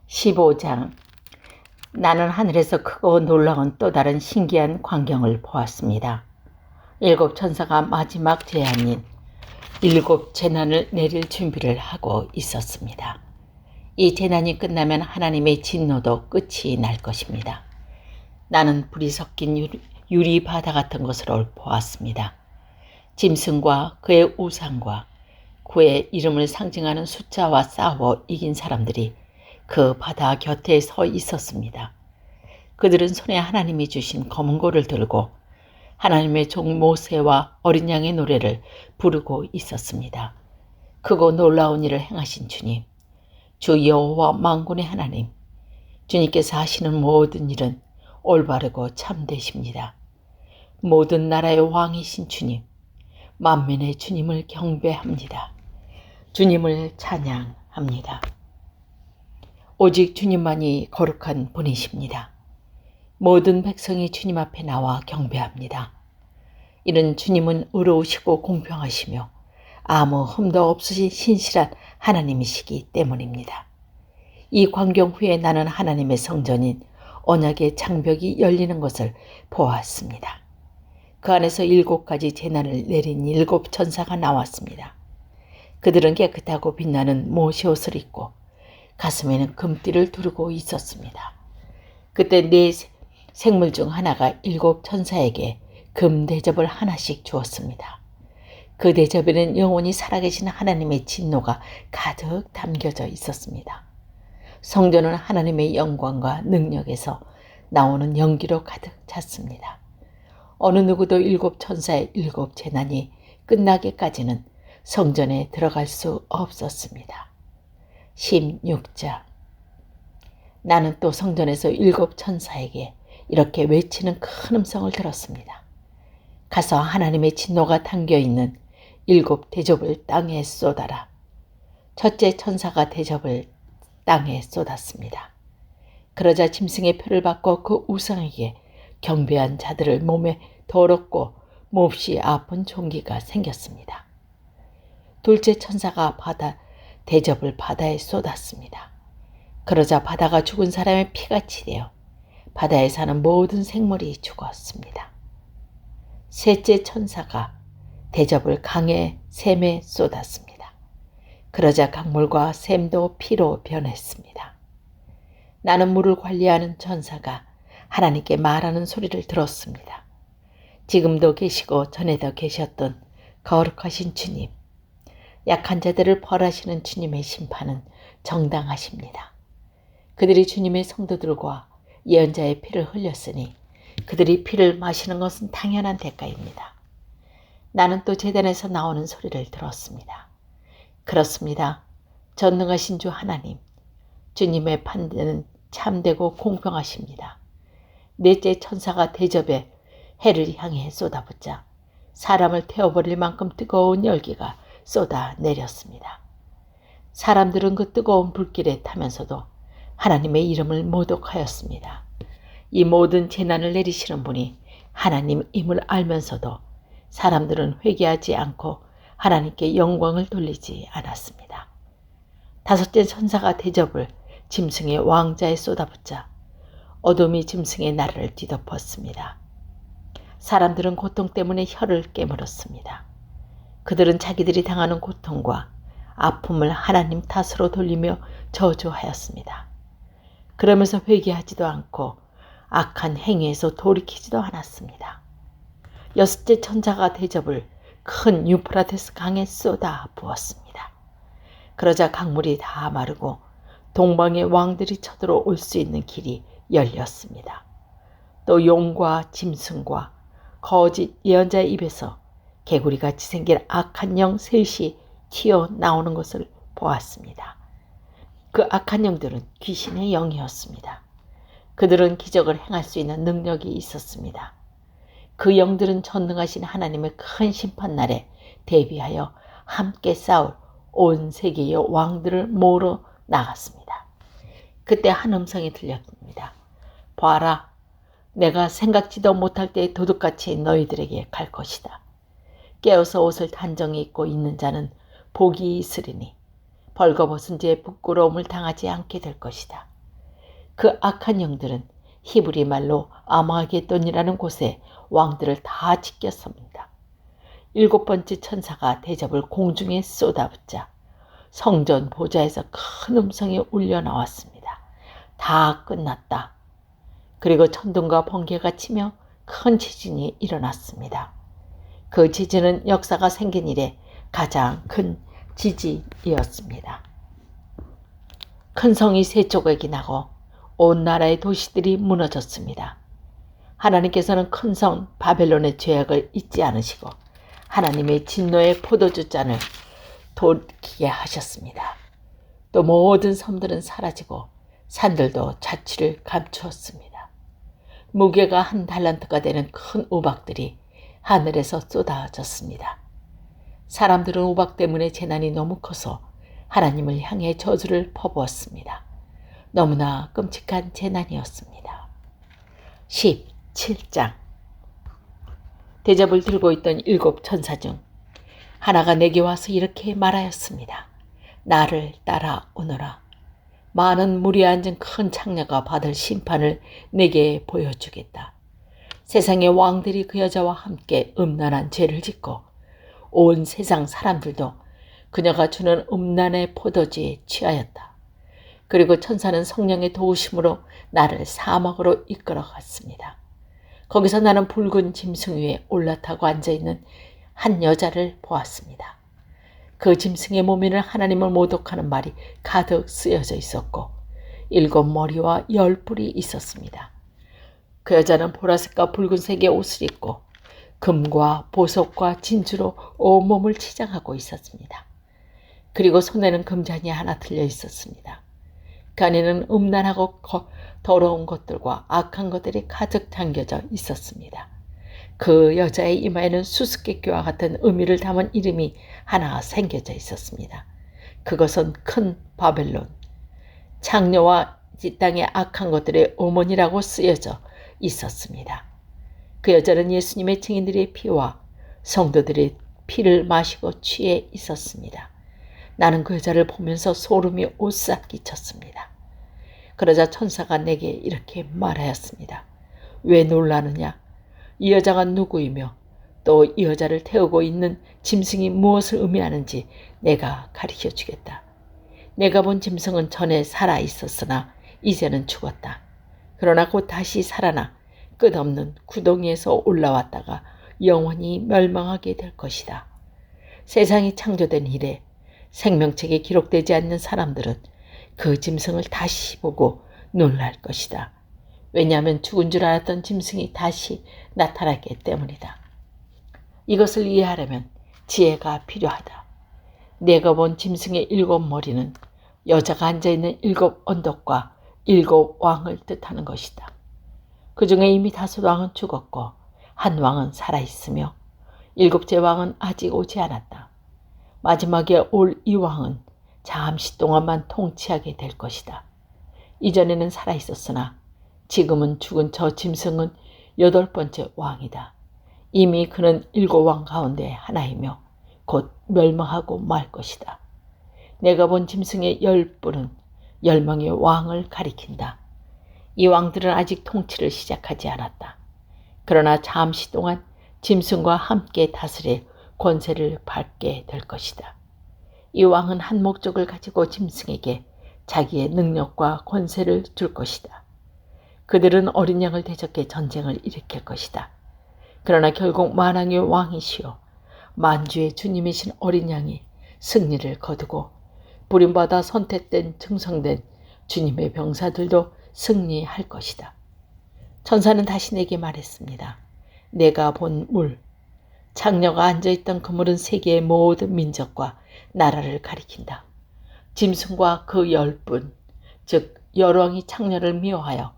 15장. 나는 하늘에서 크고 놀라운 또 다른 신기한 광경을 보았습니다. 7 천사가 마지막 재앙인 7 재난을 내릴 준비를 하고 있었습니다. 이 재난이 끝나면 하나님의 진노도 끝이 날 것입니다. 나는 불이 섞인 유리 바다 같은 것을 보았습니다. 짐승과 그의 우상과 그의 이름을 상징하는 숫자와 싸워 이긴 사람들이 그 바다 곁에 서 있었습니다. 그들은 손에 하나님이 주신 검은 고를 들고 하나님의 종 모세와 어린 양의 노래를 부르고 있었습니다. 크고 놀라운 일을 행하신 주님, 주 여호와 만군의 하나님, 주님께서 하시는 모든 일은 올바르고 참되십니다. 모든 나라의 왕이신 주님, 만민의 주님을 경배합니다. 주님을 찬양합니다. 오직 주님만이 거룩한 분이십니다. 모든 백성이 주님 앞에 나와 경배합니다. 이는 주님은 의로우시고 공평하시며 아무 흠도 없으신 신실한 하나님이시기 때문입니다. 이 광경 후에 나는 하나님의 성전인 언약의 장벽이 열리는 것을 보았습니다. 그 안에서 7가지 재난을 내린 7 천사가 나왔습니다. 그들은 깨끗하고 빛나는 모시 옷을 입고 가슴에는 금띠를 두르고 있었습니다. 그때 4 생물 중 하나가 7 천사에게 금 대접을 하나씩 주었습니다. 그 대접에는 영원히 살아계신 하나님의 진노가 가득 담겨져 있었습니다. 성전은 하나님의 영광과 능력에서 나오는 연기로 가득 찼습니다. 어느 누구도 7 천사의 7 재난이 끝나기까지는 성전에 들어갈 수 없었습니다. 16장. 나는 또 성전에서 7 천사에게 이렇게 외치는 큰 음성을 들었습니다. 가서 하나님의 진노가 담겨있는 7 대접을 땅에 쏟아라. 첫째 천사가 대접을 땅에 쏟았습니다. 그러자 짐승의 표를 받고 그 우상에게 경배한 자들을 몸에 더럽고 몹시 아픈 종기가 생겼습니다. 둘째 천사가 대접을 바다에 쏟았습니다. 그러자 바다가 죽은 사람의 피같이 되어 바다에 사는 모든 생물이 죽었습니다. 셋째 천사가 대접을 강의 샘에 쏟았습니다. 그러자 강물과 샘도 피로 변했습니다. 나는 물을 관리하는 천사가 하나님께 말하는 소리를 들었습니다. 지금도 계시고 전에도 계셨던 거룩하신 주님, 약한 자들을 벌하시는 주님의 심판은 정당하십니다. 그들이 주님의 성도들과 예언자의 피를 흘렸으니 그들이 피를 마시는 것은 당연한 대가입니다. 나는 또 제단에서 나오는 소리를 들었습니다. 그렇습니다. 전능하신 주 하나님, 주님의 판단은 참되고 공평하십니다. 넷째 천사가 대접에 해를 향해 쏟아붓자 사람을 태워버릴 만큼 뜨거운 열기가 쏟아내렸습니다. 사람들은 그 뜨거운 불길에 타면서도 하나님의 이름을 모독하였습니다. 이 모든 재난을 내리시는 분이 하나님임을 알면서도 사람들은 회개하지 않고 하나님께 영광을 돌리지 않았습니다. 5째 천사가 대접을 짐승의 왕자에 쏟아붓자 어둠이 짐승의 나라를 뒤덮었습니다. 사람들은 고통 때문에 혀를 깨물었습니다. 그들은 자기들이 당하는 고통과 아픔을 하나님 탓으로 돌리며 저주하였습니다. 그러면서 회개하지도 않고 악한 행위에서 돌이키지도 않았습니다. 6째 천사가 대접을 큰 유프라테스 강에 쏟아 부었습니다. 그러자 강물이 다 마르고 동방의 왕들이 쳐들어올 수 있는 길이 열렸습니다. 또 용과 짐승과 거짓 예언자의 입에서 개구리같이 생긴 악한 영 셋이 튀어나오는 것을 보았습니다. 그 악한 영들은 귀신의 영이었습니다. 그들은 기적을 행할 수 있는 능력이 있었습니다. 그 영들은 전능하신 하나님의 큰 심판날에 대비하여 함께 싸울 온 세계의 왕들을 모으러 나갔습니다. 그때 한 음성이 들렸습니다. 봐라, 내가 생각지도 못할 때 도둑같이 너희들에게 갈 것이다. 깨어서 옷을 단정히 입고 있는 자는 복이 있으리니 벌거벗은 죄의 부끄러움을 당하지 않게 될 것이다. 그 악한 영들은 히브리 말로 아마게돈이라는 곳에 왕들을 다 지켰습니다. 7번째 천사가 대접을 공중에 쏟아붓자 성전 보좌에서 큰 음성이 울려 나왔습니다. 다 끝났다. 그리고 천둥과 번개가 치며 큰 지진이 일어났습니다. 그 지진은 역사가 생긴 이래 가장 큰 지진이었습니다. 큰 성이 세 조각이 나고 온 나라의 도시들이 무너졌습니다. 하나님께서는 큰 성 바벨론의 죄악을 잊지 않으시고 하나님의 진노의 포도주 잔을 돌이키게 하셨습니다. 또 모든 섬들은 사라지고 산들도 자취를 감추었습니다. 무게가 1달란트가 되는 큰 우박들이 하늘에서 쏟아졌습니다. 사람들은 우박 때문에 재난이 너무 커서 하나님을 향해 저주를 퍼부었습니다. 너무나 끔찍한 재난이었습니다. 17장 대접을 들고 있던 7 천사 중 하나가 내게 와서 이렇게 말하였습니다. 나를 따라오너라. 많은 물이 앉은 큰 창녀가 받을 심판을 내게 보여주겠다. 세상의 왕들이 그 여자와 함께 음란한 죄를 짓고 온 세상 사람들도 그녀가 주는 음란의 포도주에 취하였다. 그리고 천사는 성령의 도우심으로 나를 사막으로 이끌어갔습니다. 거기서 나는 붉은 짐승 위에 올라타고 앉아있는 한 여자를 보았습니다. 그 짐승의 몸에는 하나님을 모독하는 말이 가득 쓰여져 있었고 7 머리와 10 뿔이 있었습니다. 그 여자는 보라색과 붉은색의 옷을 입고 금과 보석과 진주로 온몸을 치장하고 있었습니다. 그리고 손에는 금잔이 하나 들려 있었습니다. 그 안에는 음란하고 더러운 것들과 악한 것들이 가득 담겨져 있었습니다. 그 여자의 이마에는 수수께끼와 같은 의미를 담은 이름이 하나 새겨져 있었습니다. 그것은 큰 바벨론, 창녀와 이 땅의 악한 것들의 어머니라고 쓰여져 있었습니다. 그 여자는 예수님의 증인들의 피와 성도들의 피를 마시고 취해 있었습니다. 나는 그 여자를 보면서 소름이 오싹 끼쳤습니다. 그러자 천사가 내게 이렇게 말하였습니다. 왜 놀라느냐? 이 여자가 누구이며 또 이 여자를 태우고 있는 짐승이 무엇을 의미하는지 내가 가르쳐 주겠다. 내가 본 짐승은 전에 살아 있었으나 이제는 죽었다. 그러나 곧 다시 살아나 끝없는 구덩이에서 올라왔다가 영원히 멸망하게 될 것이다. 세상이 창조된 이래 생명책에 기록되지 않는 사람들은 그 짐승을 다시 보고 놀랄 것이다. 왜냐하면 죽은 줄 알았던 짐승이 다시 나타났기 때문이다. 이것을 이해하려면 지혜가 필요하다. 내가 본 짐승의 7 머리는 여자가 앉아있는 7 언덕과 7 왕을 뜻하는 것이다. 그 중에 이미 5 왕은 죽었고 한 왕은 살아있으며 7째 왕은 아직 오지 않았다. 마지막에 올 이 왕은 잠시 동안만 통치하게 될 것이다. 이전에는 살아있었으나 지금은 죽은 저 짐승은 8번째 왕이다. 이미 그는 7 왕 가운데 하나이며 곧 멸망하고 말 것이다. 내가 본 짐승의 10 뿔은 10명의 왕을 가리킨다. 이 왕들은 아직 통치를 시작하지 않았다. 그러나 잠시 동안 짐승과 함께 다스릴 권세를 받게 될 것이다. 이 왕은 한 목적을 가지고 짐승에게 자기의 능력과 권세를 줄 것이다. 그들은 어린 양을 대적해 전쟁을 일으킬 것이다. 그러나 결국 만왕의 왕이시오 만주의 주님이신 어린 양이 승리를 거두고 부림받아 선택된 증성된 주님의 병사들도 승리할 것이다. 천사는 다시 내게 말했습니다. 내가 본 물, 창녀가 앉아있던 그물은 세계의 모든 민족과 나라를 가리킨다. 짐승과 그 10분, 즉 열왕이 창녀를 미워하여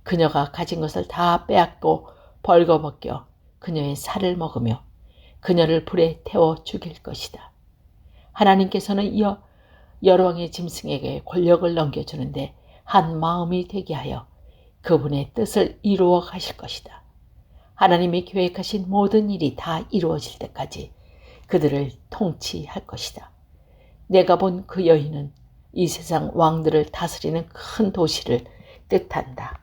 그녀가 가진 것을 다 빼앗고 벌거벗겨 그녀의 살을 먹으며 그녀를 불에 태워 죽일 것이다. 하나님께서는 열왕의 짐승에게 권력을 넘겨주는데 한 마음이 되게 하여 그분의 뜻을 이루어 가실 것이다. 하나님이 계획하신 모든 일이 다 이루어질 때까지 그들을 통치할 것이다. 내가 본 그 여인은 이 세상 왕들을 다스리는 큰 도시를 뜻한다.